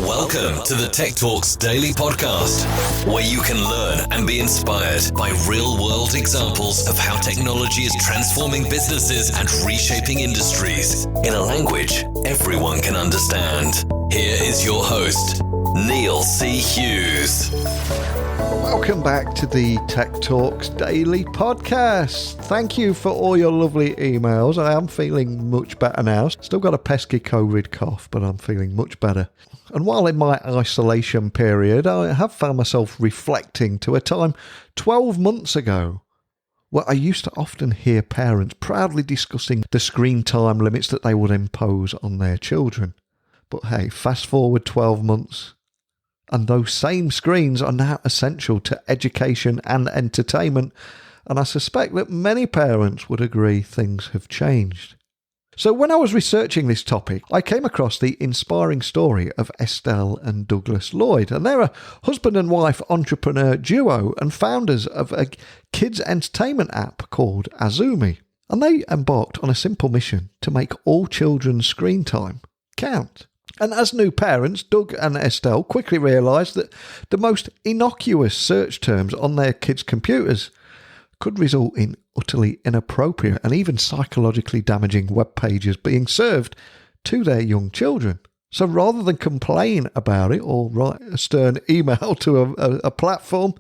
Welcome to the Tech Talks Daily Podcast, where you can learn and be inspired by real-world examples of how technology is transforming businesses and reshaping industries in a language everyone can understand. Here is your host, Neil C. Hughes. Welcome back to the Tech Talks Daily Podcast. Thank you for all your lovely emails. I am feeling much better now. Still got a pesky COVID cough, but I'm feeling much better. And while in my isolation period, I have found myself reflecting to a time 12 months ago where I used to often hear parents proudly discussing the screen time limits that they would impose on their children. But hey, fast forward 12 months, and those same screens are now essential to education and entertainment, and I suspect that many parents would agree things have changed. So when I was researching this topic, I came across the inspiring story of Estelle and Douglas Lloyd, and they're a husband and wife entrepreneur duo and founders of a kids entertainment app called Azoomee. And they embarked on a simple mission to make all children's screen time count. And as new parents, Doug and Estelle quickly realised that the most innocuous search terms on their kids' computers could result in utterly inappropriate and even psychologically damaging web pages being served to their young children. So rather than complain about it or write a stern email to a platform,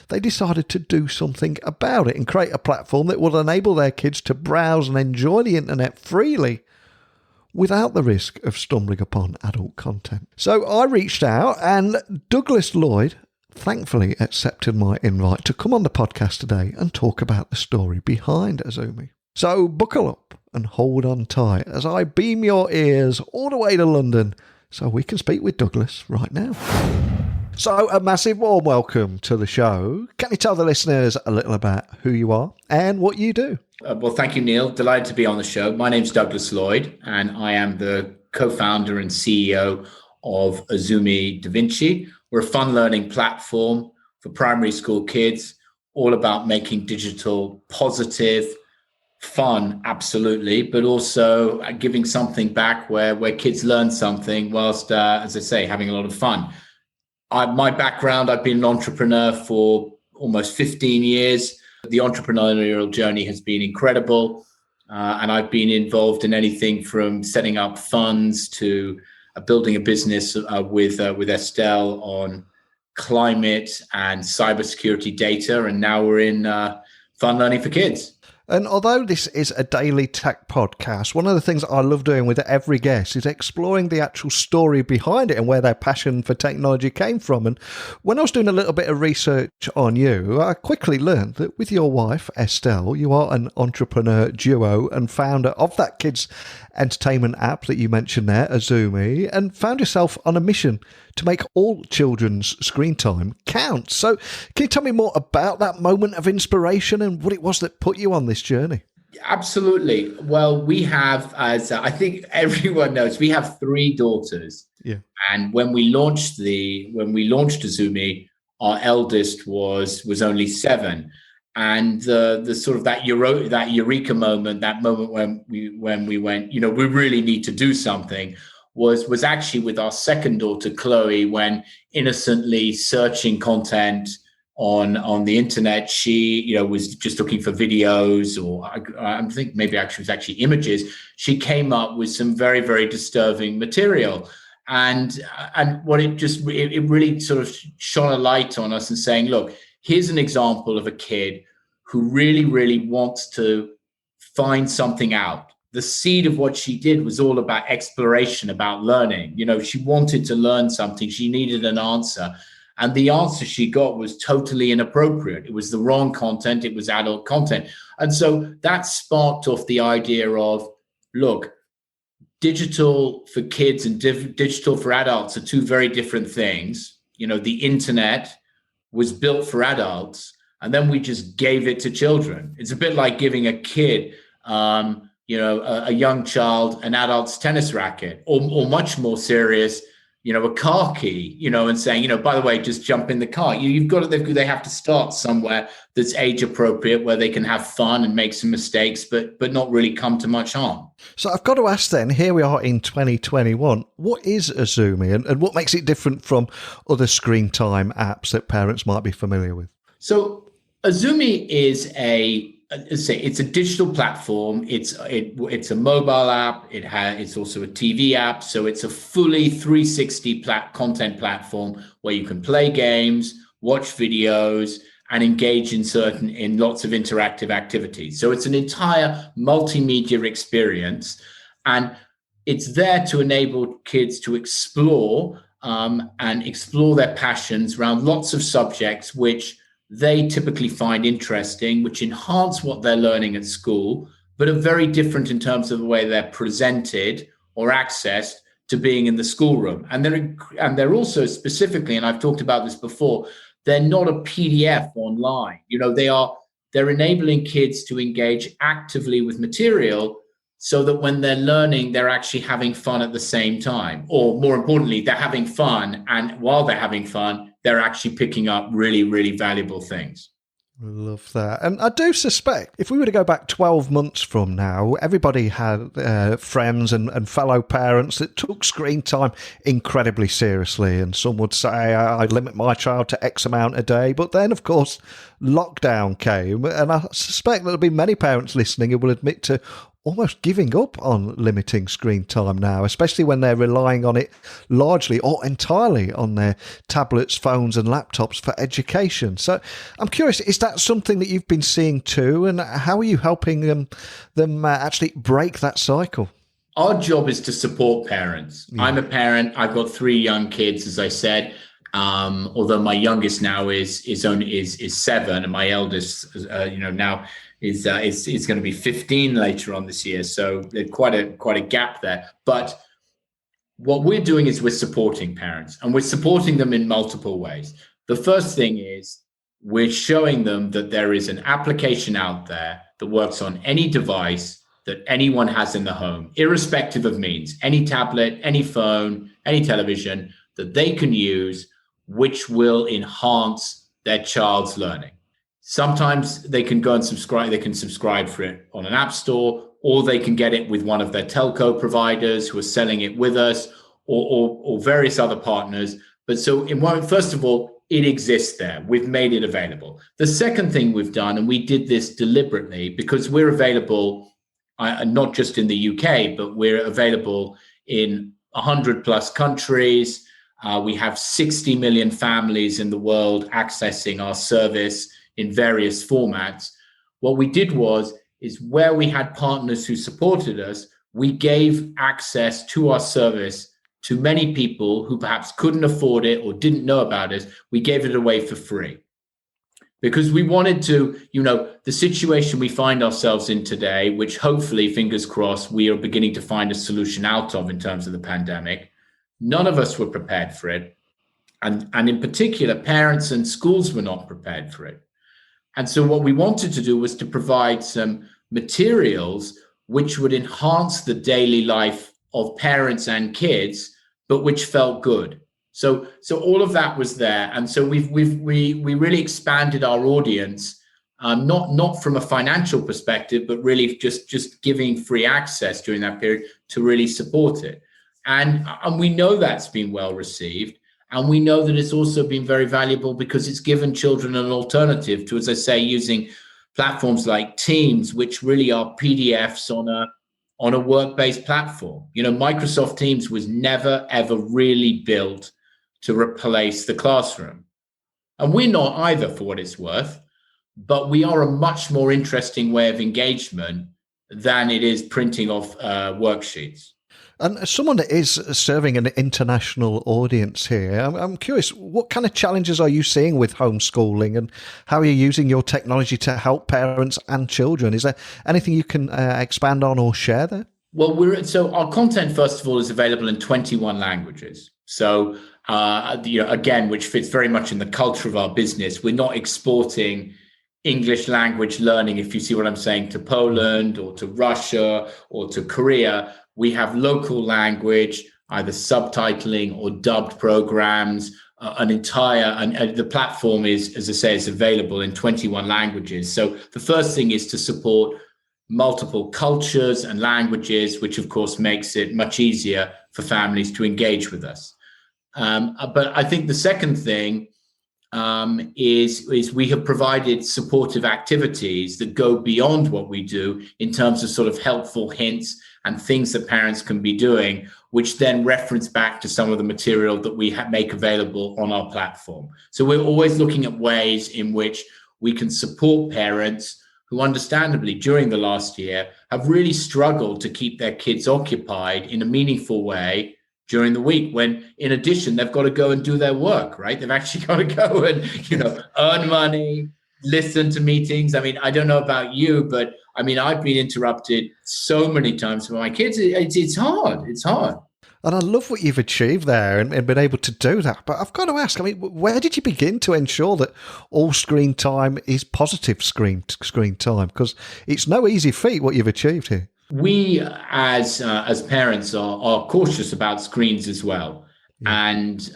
they decided to do something about it and create a platform that would enable their kids to browse and enjoy the internet freely without the risk of stumbling upon adult content. So I reached out, and Douglas Lloyd thankfully accepted my invite to come on the podcast today and talk about the story behind Azoomee. So buckle up and hold on tight as I beam your ears all the way to London so we can speak with Douglas right now. So a massive warm welcome to the show. Can you tell the listeners a little about who you are and what you do? Well, thank you, Neil. Delighted to be on the show. My name's Douglas Lloyd, and I am the co-founder and CEO of Azoomee Da Vinci. We're a fun learning platform for primary school kids, all about making digital positive, fun, absolutely, but also giving something back where kids learn something whilst, as I say, having a lot of fun. My background, I've been an entrepreneur for almost 15 years. The entrepreneurial journey has been incredible, and I've been involved in anything from setting up funds to building a business with Estelle on climate and cybersecurity data, and now we're in fun learning for kids. And although this is a daily tech podcast, one of the things I love doing with every guest is exploring the actual story behind it and where their passion for technology came from. And when I was doing a little bit of research on you, I quickly learned that with your wife, Estelle, you are an entrepreneur duo and founder of that kids entertainment app that you mentioned there, Azoomee, and found yourself on a mission to make all children's screen time count. So can you tell me more about that moment of inspiration and what it was that put you on this journey? Absolutely. Well, we have, as I think everyone knows, we have 3 daughters. Yeah. And when we launched Azoomee, our eldest was only 7. And the sort of that eureka moment, that moment when we went, we really need to do something, was actually with our second daughter, Chloe, when innocently searching content on the internet, she was just looking for videos, or I think maybe actually was actually images. She came up with some very, very disturbing material. And what it really sort of shone a light on us and saying, look, here's an example of a kid who really, really wants to find something out. The seed of what she did was all about exploration, about learning. She wanted to learn something. She needed an answer. And the answer she got was totally inappropriate. It was the wrong content. It was adult content. And so that sparked off the idea of, look, digital for kids and digital for adults are 2 very different things. The internet was built for adults, and then we just gave it to children. It's a bit like giving a kid, a young child, an adult's tennis racket, or much more serious, a car key, and saying, by the way, just jump in the car. They have to start somewhere that's age appropriate, where they can have fun and make some mistakes, but not really come to much harm. So I've got to ask then, here we are in 2021, what is Azoomee and what makes it different from other screen time apps that parents might be familiar with? So Azoomee is it's a digital platform. It's a mobile app. It's also a TV app. So it's a fully 360 content platform where you can play games, watch videos, and engage in lots of interactive activities. So it's an entire multimedia experience, and it's there to enable kids to explore and explore their passions around lots of subjects which they typically find interesting, which enhance what they're learning at school, but are very different in terms of the way they're presented or accessed to being in the schoolroom. And they're also specifically, and I've talked about this before, they're not a PDF online. They're enabling kids to engage actively with material so that when they're learning, they're actually having fun at the same time. Or more importantly, they're having fun, and while they're having fun, they're actually picking up really, really valuable things. Love that. And I do suspect if we were to go back 12 months from now, everybody had friends and fellow parents that took screen time incredibly seriously. And some would say, I limit my child to X amount a day. But then, of course, lockdown came. And I suspect there'll be many parents listening who will admit to almost giving up on limiting screen time now, especially when they're relying on it largely or entirely on their tablets, phones and laptops for education. So I'm curious, is that something that you've been seeing too? And how are you helping them actually break that cycle? Our job is to support parents. Yeah. I'm a parent. I've got 3 young kids, as I said. Although my youngest now is 7, and my eldest, now is going to be 15 later on this year. So there's quite a gap there. But what we're doing is we're supporting parents, and we're supporting them in multiple ways. The first thing is we're showing them that there is an application out there that works on any device that anyone has in the home, irrespective of means, any tablet, any phone, any television that they can use, which will enhance their child's learning. Sometimes they can go and subscribe. They can subscribe for it on an app store, or they can get it with one of their telco providers who are selling it with us, or various other partners. But so first of all, it exists there. We've made it available. The second thing we've done, and we did this deliberately because we're available not just in the UK, but we're available in 100 plus countries. We have 60 million families in the world accessing our service in various formats. What we did is where we had partners who supported us, we gave access to our service to many people who perhaps couldn't afford it or didn't know about it. We gave it away for free because we wanted to, the situation we find ourselves in today, which hopefully, fingers crossed, we are beginning to find a solution out of in terms of the pandemic. None of us were prepared for it. And in particular, parents and schools were not prepared for it. And so what we wanted to do was to provide some materials which would enhance the daily life of parents and kids, but which felt good. So all of that was there. And so we really expanded our audience, not from a financial perspective, but really just giving free access during that period to really support it. And we know that's been well received. And we know that it's also been very valuable because it's given children an alternative to, as I say, using platforms like Teams, which really are PDFs on a work-based platform. Microsoft Teams was never, ever really built to replace the classroom. And we're not either, for what it's worth, but we are a much more interesting way of engagement than it is printing off worksheets. And as someone that is serving an international audience here, I'm curious, what kind of challenges are you seeing with homeschooling, and how are you using your technology to help parents and children? Is there anything you can expand on or share there? Well, so our content, first of all, is available in 21 languages. So, again, which fits very much in the culture of our business. We're not exporting English language learning, if you see what I'm saying, to Poland or to Russia or to Korea. We have local language either subtitling or dubbed programs, the platform is, as I say, is available in 21 languages. So the first thing is to support multiple cultures and languages, which of course makes it much easier for families to engage with us. But I think the second thing is we have provided supportive activities that go beyond what we do in terms of sort of helpful hints and things that parents can be doing, which then reference back to some of the material that we make available on our platform. So we're always looking at ways in which we can support parents who understandably during the last year have really struggled to keep their kids occupied in a meaningful way during the week, when in addition, they've got to go and do their work, right? They've actually got to go and, earn money, listen to meetings. I mean, I don't know about you, but I mean, I've been interrupted so many times with my kids. It's hard. It's hard. And I love what you've achieved there and been able to do that. But I've got to ask, I mean, where did you begin to ensure that all screen time is positive screen time? Because it's no easy feat what you've achieved here. We, as parents, are cautious about screens as well, and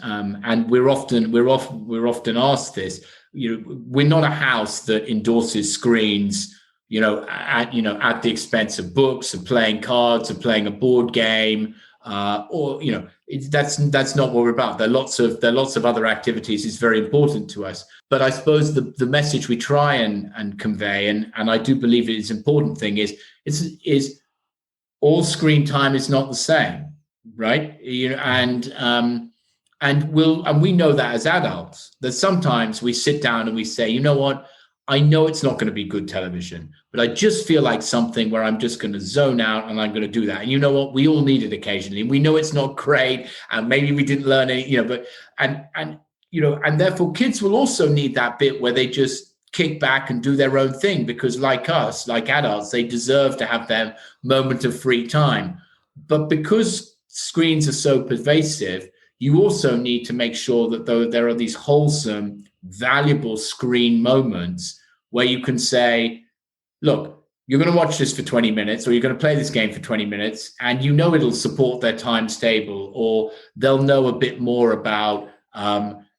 we're often asked this. We're not a house that endorses screens. At the expense of books, of playing cards, of playing a board game, that's not what we're about. There are lots of other activities. It's very important to us. But I suppose the message we try and convey, and I do believe it is an important thing, is all screen time is not the same, right? And we know that as adults, that sometimes we sit down and we say, you know what? I know it's not going to be good television, but I just feel like something where I'm just going to zone out and I'm going to do that. And you know what? We all need it occasionally. We know it's not great, and maybe we didn't learn any, and therefore kids will also need that bit where they just kick back and do their own thing, because like us, like adults, they deserve to have their moment of free time. But because screens are so pervasive, you also need to make sure that there are these wholesome, valuable screen moments where you can say, look, you're going to watch this for 20 minutes, or you're going to play this game for 20 minutes, and it'll support their times table, or they'll know a bit more about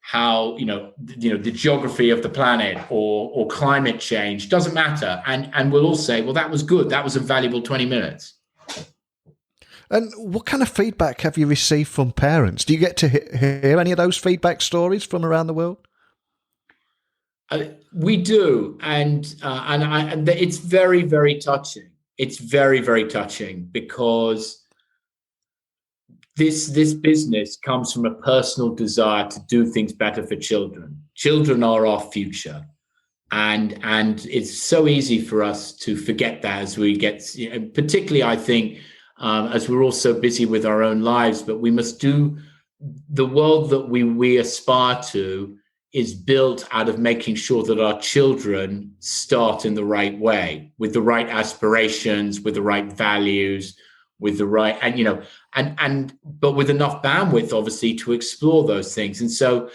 how the geography of the planet or climate change. Doesn't matter, and we'll all say, well, that was good, that was a valuable 20 minutes. And what kind of feedback have you received from parents? Do you get to hear any of those feedback stories from around the world? We do, and it's very, very touching. It's very, very touching, because this business comes from a personal desire to do things better for children. Children are our future, and it's so easy for us to forget that as we get, particularly, I think, as we're all so busy with our own lives. But we must do the world that we aspire to is built out of making sure that our children start in the right way, with the right aspirations, with the right values, with the right, but with enough bandwidth, obviously, to explore those things. And so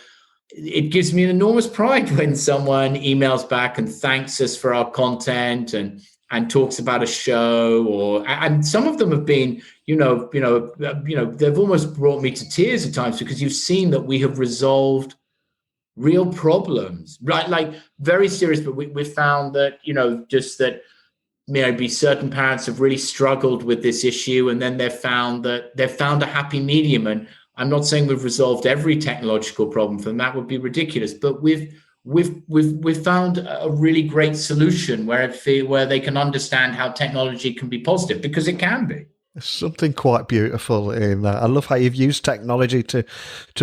it gives me an enormous pride when someone emails back and thanks us for our content and talks about a show, and some of them have been, they've almost brought me to tears at times, because you've seen that we have resolved real problems, right? Like very serious, but we found that, maybe certain parents have really struggled with this issue, and then they've found a happy medium. And I'm not saying we've resolved every technological problem for them, that would be ridiculous, but we've found a really great solution where they can understand how technology can be positive, because it can be. There's something quite beautiful in that. I love how you've used technology to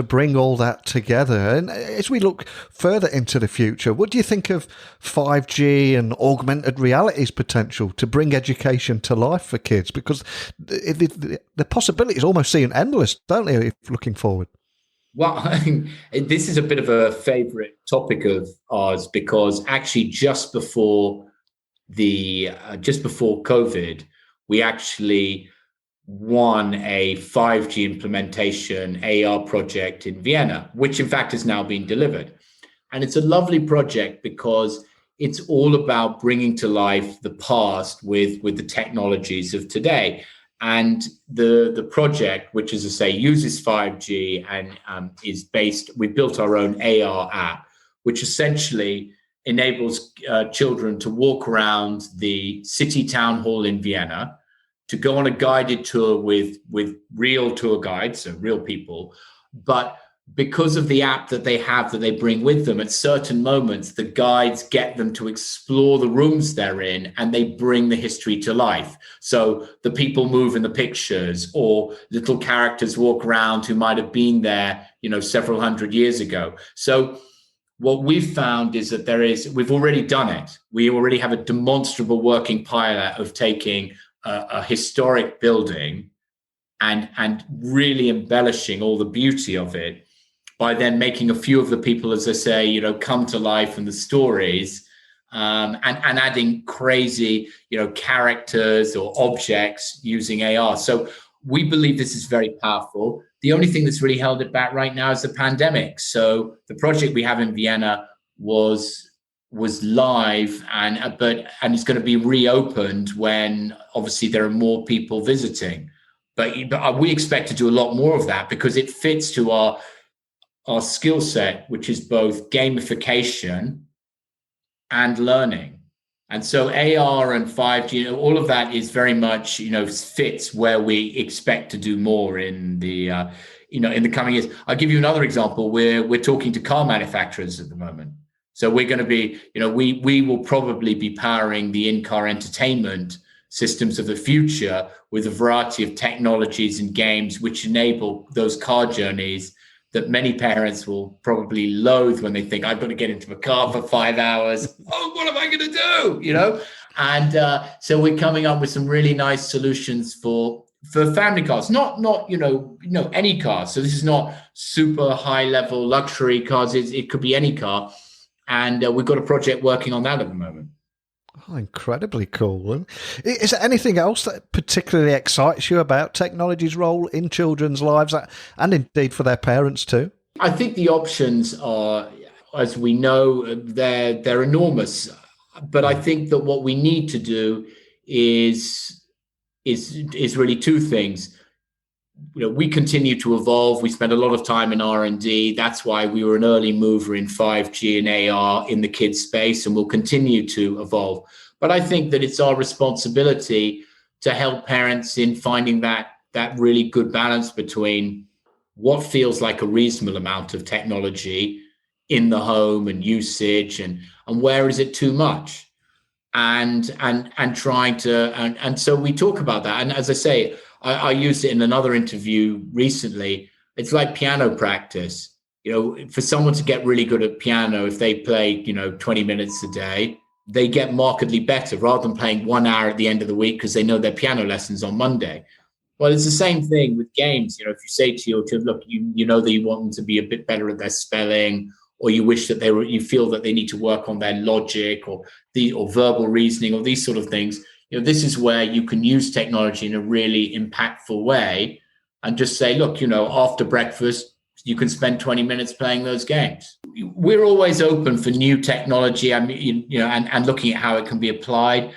bring all that together. And as we look further into the future, what do you think of 5G and augmented reality's potential to bring education to life for kids? Because the possibilities almost seem endless, don't they, looking forward? Well, this is a bit of a favorite topic of ours, because actually just before COVID, we actually won a 5G implementation AR project in Vienna, which in fact has now been delivered. And it's a lovely project because it's all about bringing to life the past with the technologies of today. And the project, which, as I say, uses 5G and is based, we built our own AR app, which essentially enables children to walk around the city town hall in Vienna, to go on a guided tour with real tour guides, so real people. But because of the app that they have that they bring with them, at certain moments, the guides get them to explore the rooms they're in, and they bring the history to life. So the people move in the pictures, or little characters walk around who might have been there, several hundred years ago. So what we've found is that we've already done it. We already have a demonstrable working pilot of taking a historic building and really embellishing all the beauty of it, by then making a few of the people, as I say, come to life and the stories, and adding crazy, characters or objects using AR. So we believe this is very powerful. The only thing that's really held it back right now is the pandemic. So the project we have in Vienna was live, and it's going to be reopened when obviously there are more people visiting. But we expect to do a lot more of that, because it fits to our skill set, which is both gamification and learning. And so AR and 5G, all of that is very much, fits where we expect to do more in the, in the coming years. I'll give you another example. We're talking to car manufacturers at the moment. So we're going to be, we will probably be powering the in-car entertainment systems of the future with a variety of technologies and games which enable those car journeys that many parents will probably loathe when they think, I've got to get into a car for 5 hours. Oh, what am I going to do? And so we're coming up with some really nice solutions for family cars, not any car. So this is not super high level luxury cars. It could be any car. And we've got a project working on that at the moment. Oh, incredibly cool. And is there anything else that particularly excites you about technology's role in children's lives, and indeed for their parents too? I think the options are, as we know, they're enormous. But I think that what we need to do is really two things. We continue to evolve. We spend a lot of time in R&D. That's why we were an early mover in 5G and AR in the kids space, and we'll continue to evolve. But I think that it's our responsibility to help parents in finding that really good balance between what feels like a reasonable amount of technology in the home and usage, and where is it too much, and trying to, and so we talk about that. And as I say, I used it in another interview recently. It's like piano practice. For someone to get really good at piano, if they play, 20 minutes a day, they get markedly better rather than playing 1 hour at the end of the week because they know their piano lessons on Monday. Well, it's the same thing with games. If you say to your kid, look, you know that you want them to be a bit better at their spelling, or you wish that you feel that they need to work on their logic or verbal reasoning or these sort of things. This is where you can use technology in a really impactful way and just say, look, after breakfast, you can spend 20 minutes playing those games. We're always open for new technology, and looking at how it can be applied.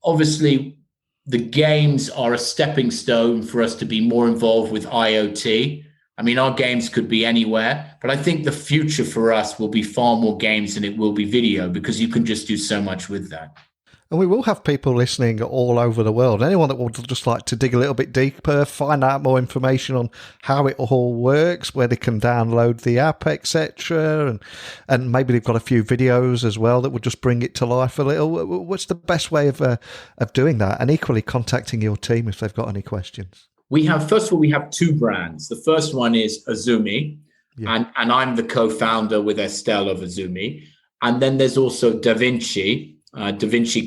Obviously, the games are a stepping stone for us to be more involved with IoT. Our games could be anywhere, but I think the future for us will be far more games than it will be video, because you can just do so much with that. And we will have people listening all over the world. Anyone that would just like to dig a little bit deeper, find out more information on how it all works, where they can download the app, etc. And maybe they've got a few videos as well that would just bring it to life a little. What's the best way of doing that? And equally contacting your team if they've got any questions. First of all, we have two brands. The first one is Azoomee, and I'm the co-founder with Estelle of Azoomee. And then there's also Da Vinci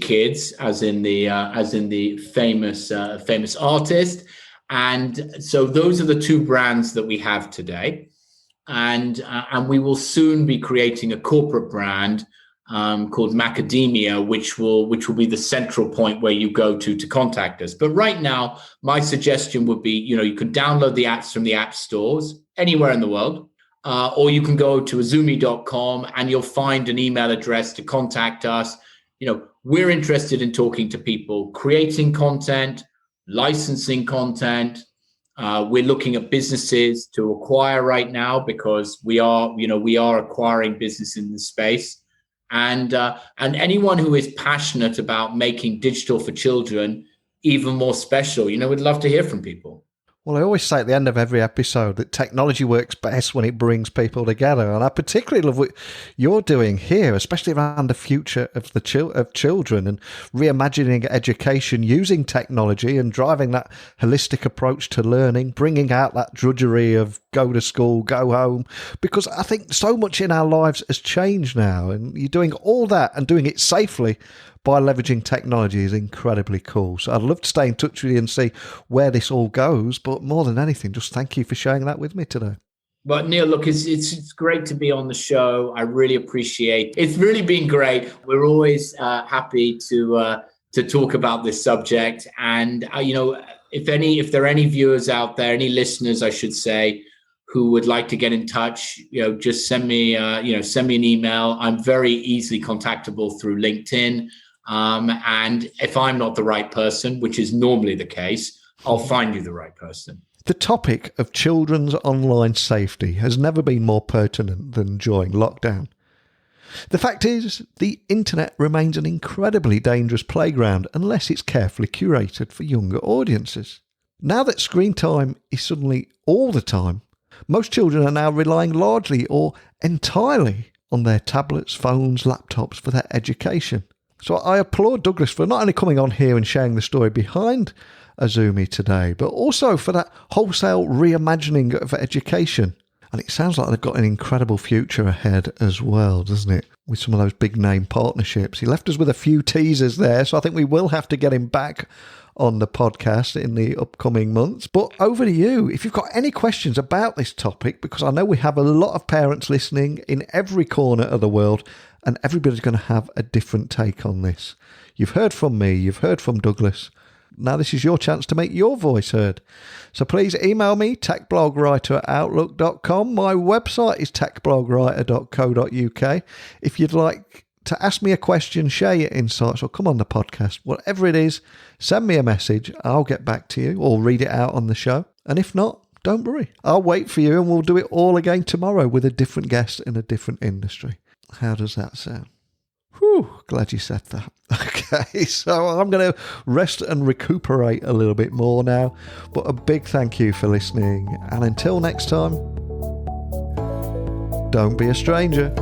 Kids, as in the famous artist. And so those are the two brands that we have today. And we will soon be creating a corporate brand called Macadamia, which will be the central point where you go to contact us. But right now, my suggestion would be, you can download the apps from the app stores anywhere in the world, or you can go to azoomee.com and you'll find an email address to contact us. We're interested in talking to people, creating content, licensing content. We're looking at businesses to acquire right now because we are acquiring business in this space. And anyone who is passionate about making digital for children even more special, we'd love to hear from people. Well, I always say at the end of every episode that technology works best when it brings people together. And I particularly love what you're doing here, especially around the future of of children and reimagining education using technology and driving that holistic approach to learning, bringing out that drudgery of go to school, go home, because I think so much in our lives has changed now. And you're doing all that and doing it safely by leveraging technology is incredibly cool. So I'd love to stay in touch with you and see where this all goes. But more than anything, just thank you for sharing that with me today. Well, Neil, look, it's great to be on the show. I really appreciate it. It's really been great. We're always happy to talk about this subject. And, if there are any viewers out there, any listeners, I should say, who would like to get in touch, just send me an email. I'm very easily contactable through LinkedIn. And if I'm not the right person, which is normally the case, I'll find you the right person. The topic of children's online safety has never been more pertinent than during lockdown. The fact is, the internet remains an incredibly dangerous playground unless it's carefully curated for younger audiences. Now that screen time is suddenly all the time, most children are now relying largely or entirely on their tablets, phones, laptops for their education. So I applaud Douglas for not only coming on here and sharing the story behind Azoomee today, but also for that wholesale reimagining of education. And it sounds like they've got an incredible future ahead as well, doesn't it? With some of those big name partnerships. He left us with a few teasers there, so I think we will have to get him back on the podcast in the upcoming months. But over to you. If you've got any questions about this topic, because I know we have a lot of parents listening in every corner of the world, and everybody's going to have a different take on this. You've heard from me, you've heard from Douglas. Now this is your chance to make your voice heard. So please email me, techblogwriter@outlook.com. My website is techblogwriter.co.uk. If you'd like to ask me a question, share your insights, or come on the podcast, whatever it is, send me a message. I'll get back to you or read it out on the show. And if not, don't worry. I'll wait for you and we'll do it all again tomorrow with a different guest in a different industry. How does that sound? Whew, glad you said that. Okay, so I'm going to rest and recuperate a little bit more now. But a big thank you for listening. And until next time, don't be a stranger.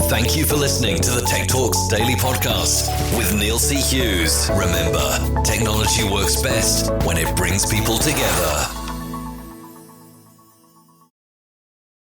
Thank you for listening to the Tech Talks Daily Podcast with Neil C. Hughes. Remember, technology works best when it brings people together.